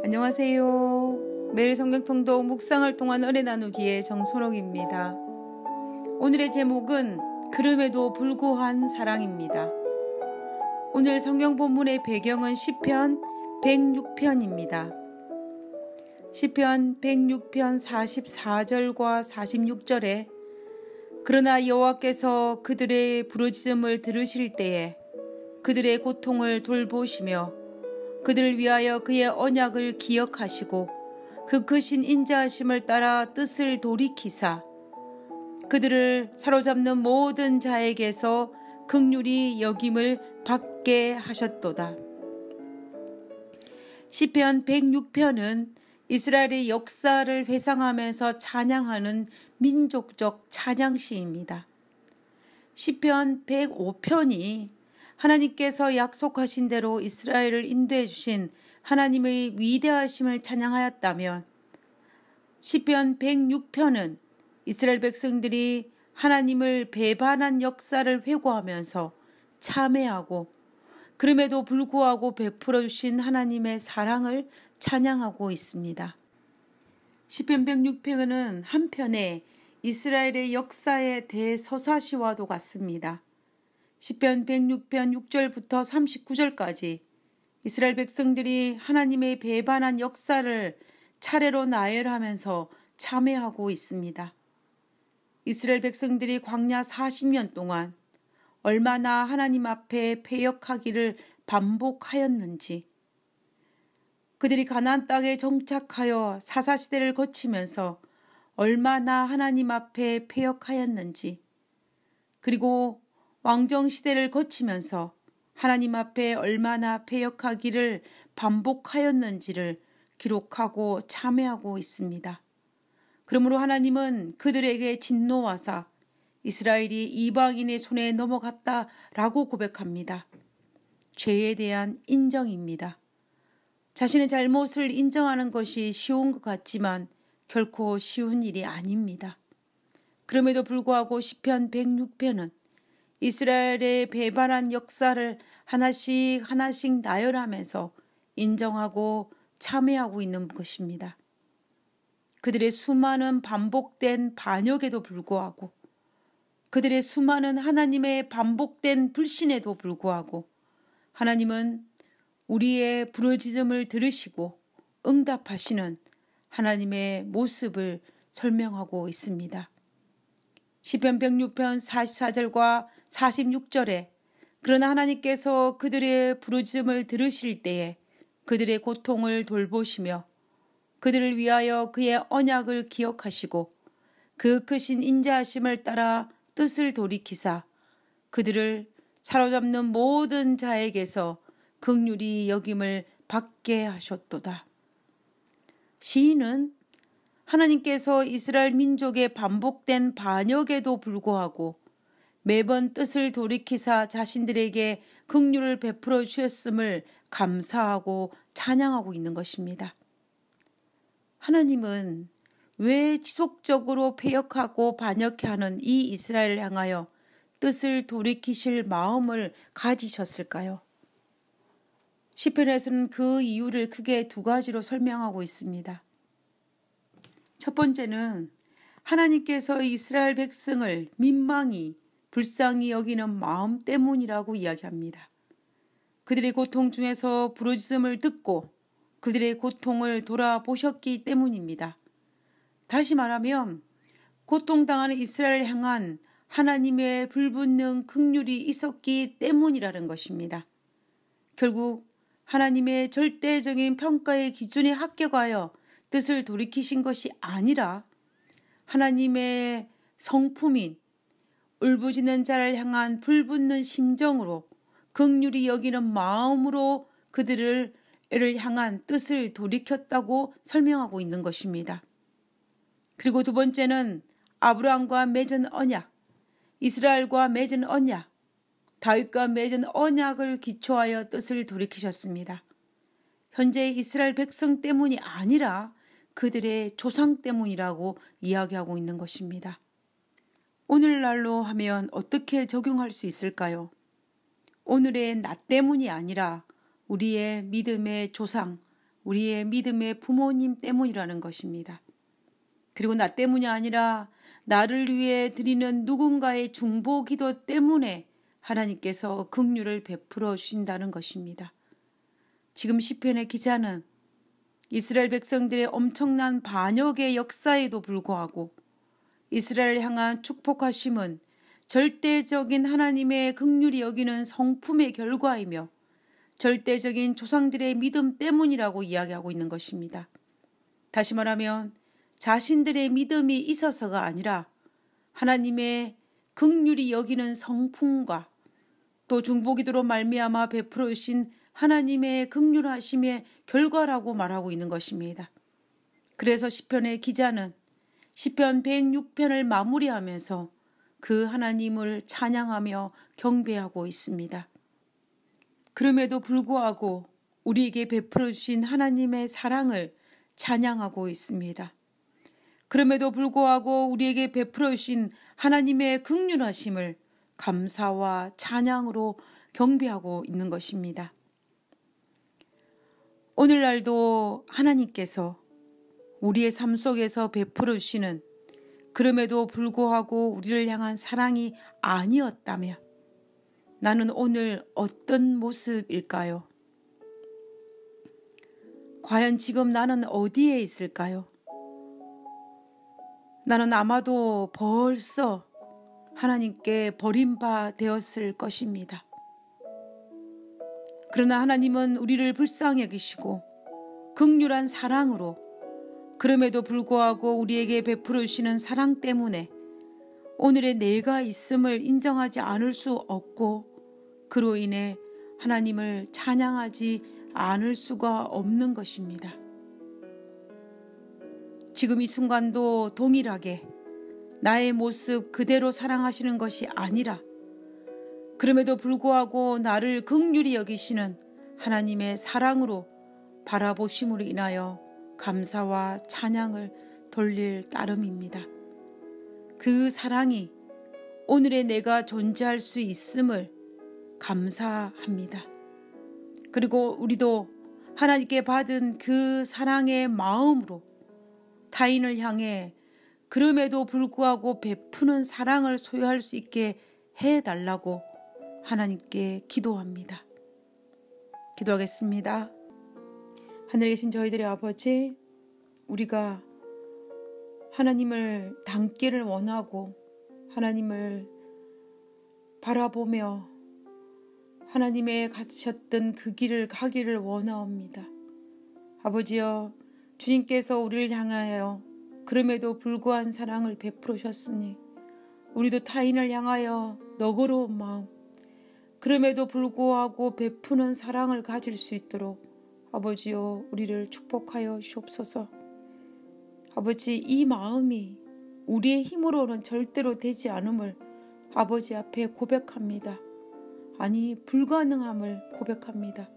안녕하세요. 매일 성경통독 묵상을 통한 은혜 나누기의 정소롱입니다. 오늘의 제목은 그럼에도 불구한 사랑입니다. 오늘 성경 본문의 배경은 시편 106편입니다. 시편 106편 44절과 46절에 그러나 여호와께서 그들의 부르짖음을 들으실 때에 그들의 고통을 돌보시며 그들을 위하여 그의 언약을 기억하시고 그 크신 인자하심을 따라 뜻을 돌이키사 그들을 사로잡는 모든 자에게서 긍휼히 여김을 받게 하셨도다. 시편 106편은 이스라엘의 역사를 회상하면서 찬양하는 민족적 찬양시입니다. 시편 105편이 하나님께서 약속하신 대로 이스라엘을 인도해 주신 하나님의 위대하심을 찬양하였다면 시편 106편은 이스라엘 백성들이 하나님을 배반한 역사를 회고하면서 참회하고 그럼에도 불구하고 베풀어 주신 하나님의 사랑을 찬양하고 있습니다. 시편 106편은 한편에 이스라엘의 역사의 대서사시와도 같습니다. 시편 106편 6절부터 39절까지 이스라엘 백성들이 하나님의 배반한 역사를 차례로 나열하면서 참회하고 있습니다. 이스라엘 백성들이 광야 40년 동안 얼마나 하나님 앞에 패역하기를 반복하였는지, 그들이 가나안 땅에 정착하여 사사시대를 거치면서 얼마나 하나님 앞에 패역하였는지, 그리고 왕정시대를 거치면서 하나님 앞에 얼마나 패역하기를 반복하였는지를 기록하고 참회하고 있습니다. 그러므로 하나님은 그들에게 진노하사 이스라엘이 이방인의 손에 넘어갔다라고 고백합니다. 죄에 대한 인정입니다. 자신의 잘못을 인정하는 것이 쉬운 것 같지만 결코 쉬운 일이 아닙니다. 그럼에도 불구하고 시편 106편은 이스라엘의 배반한 역사를 하나씩 나열하면서 인정하고 참회하고 있는 것입니다. 그들의 수많은 반복된 반역에도 불구하고, 그들의 수많은 하나님의 반복된 불신에도 불구하고 하나님은 우리의 부르짖음을 들으시고 응답하시는 하나님의 모습을 설명하고 있습니다. 시편 106편 44절과 46절에 그러나 하나님께서 그들의 부르짖음을 들으실 때에 그들의 고통을 돌보시며 그들을 위하여 그의 언약을 기억하시고 그 크신 인자하심을 따라 뜻을 돌이키사 그들을 사로잡는 모든 자에게서 긍휼히 여김을 받게 하셨도다. 시인은 하나님께서 이스라엘 민족의 반복된 반역에도 불구하고 매번 뜻을 돌이키사 자신들에게 긍휼을 베풀어 주셨음을 감사하고 찬양하고 있는 것입니다. 하나님은 왜 지속적으로 패역하고 반역하는 이 이스라엘을 향하여 뜻을 돌이키실 마음을 가지셨을까요? 시편에서는 그 이유를 크게 두 가지로 설명하고 있습니다. 첫 번째는 하나님께서 이스라엘 백성을 민망히 불쌍히 여기는 마음 때문이라고 이야기합니다. 그들의 고통 중에서 부르짖음을 듣고 그들의 고통을 돌아보셨기 때문입니다. 다시 말하면 고통당하는 이스라엘을 향한 하나님의 불붙는 긍휼이 있었기 때문이라는 것입니다. 결국 하나님의 절대적인 평가의 기준에 합격하여 뜻을 돌이키신 것이 아니라 하나님의 성품인 울부짖는 자를 향한 불붙는 심정으로 긍휼히 여기는 마음으로 그들을 향한 뜻을 돌이켰다고 설명하고 있는 것입니다. 그리고 두 번째는 아브라함과 맺은 언약, 이스라엘과 맺은 언약, 다윗과 맺은 언약을 기초하여 뜻을 돌이키셨습니다. 현재 이스라엘 백성 때문이 아니라 그들의 조상 때문이라고 이야기하고 있는 것입니다. 오늘날로 하면 어떻게 적용할 수 있을까요? 오늘의 나 때문이 아니라 우리의 믿음의 조상, 우리의 믿음의 부모님 때문이라는 것입니다. 그리고 나 때문이 아니라 나를 위해 드리는 누군가의 중보 기도 때문에 하나님께서 긍휼을 베풀어 주신다는 것입니다. 지금 시편의 기자는 이스라엘 백성들의 엄청난 반역의 역사에도 불구하고 이스라엘을 향한 축복하심은 절대적인 하나님의 긍휼이 여기는 성품의 결과이며 절대적인 조상들의 믿음 때문이라고 이야기하고 있는 것입니다. 다시 말하면 자신들의 믿음이 있어서가 아니라 하나님의 긍휼이 여기는 성품과 또 중보기도로 말미암아 베풀어 주신 하나님의 긍휼하심의 결과라고 말하고 있는 것입니다. 그래서 시편의 기자는 시편 106편을 마무리하면서 그 하나님을 찬양하며 경배하고 있습니다. 그럼에도 불구하고 우리에게 베풀어 주신 하나님의 사랑을 찬양하고 있습니다. 그럼에도 불구하고 우리에게 베풀어 주신 하나님의 긍휼하심을 감사와 찬양으로 경배하고 있는 것입니다. 오늘날도 하나님께서 우리의 삶 속에서 베풀어 주시는 그럼에도 불구하고 우리를 향한 사랑이 아니었다면 나는 오늘 어떤 모습일까요? 과연 지금 나는 어디에 있을까요? 나는 아마도 벌써 하나님께 버림받았을 것입니다. 그러나 하나님은 우리를 불쌍히 여기시고 긍휼한 사랑으로 그럼에도 불구하고 우리에게 베풀어 주시는 사랑 때문에 오늘의 내가 있음을 인정하지 않을 수 없고 그로 인해 하나님을 찬양하지 않을 수가 없는 것입니다. 지금 이 순간도 동일하게 나의 모습 그대로 사랑하시는 것이 아니라 그럼에도 불구하고 나를 긍휼히 여기시는 하나님의 사랑으로 바라보심으로 인하여 감사와 찬양을 돌릴 따름입니다. 그 사랑이 오늘의 내가 존재할 수 있음을 감사합니다. 그리고 우리도 하나님께 받은 그 사랑의 마음으로 타인을 향해 그럼에도 불구하고 베푸는 사랑을 소유할 수 있게 해달라고 하나님께 기도합니다. 기도하겠습니다. 하늘에 계신 저희들의 아버지, 우리가 하나님을 닮기를 원하고 하나님을 바라보며 하나님의 가르쳤던 그 길을 가기를 원하옵니다. 아버지여, 주님께서 우리를 향하여 그럼에도 불구한 사랑을 베풀어 주셨으니 우리도 타인을 향하여 너그러운 마음, 그럼에도 불구하고 베푸는 사랑을 가질 수 있도록 아버지여 우리를 축복하여 주옵소서. 아버지, 이 마음이 우리의 힘으로는 절대로 되지 않음을 아버지 앞에 고백합니다. 아니, 불가능함을 고백합니다.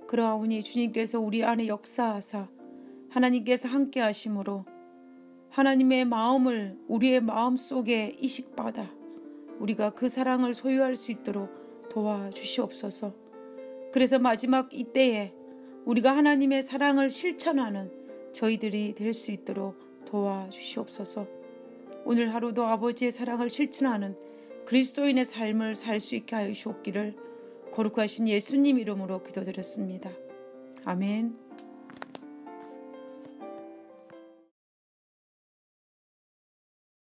그러하오니 주님께서 우리 안에 역사하사 하나님께서 함께 하심으로 하나님의 마음을 우리의 마음 속에 이식받아 우리가 그 사랑을 소유할 수 있도록 도와주시옵소서. 그래서 마지막 이때에 우리가 하나님의 사랑을 실천하는 저희들이 될 수 있도록 도와주시옵소서. 오늘 하루도 아버지의 사랑을 실천하는 그리스도인의 삶을 살 수 있게 하여 주옵기를 거룩하신 예수님 이름으로 기도드렸습니다. 아멘.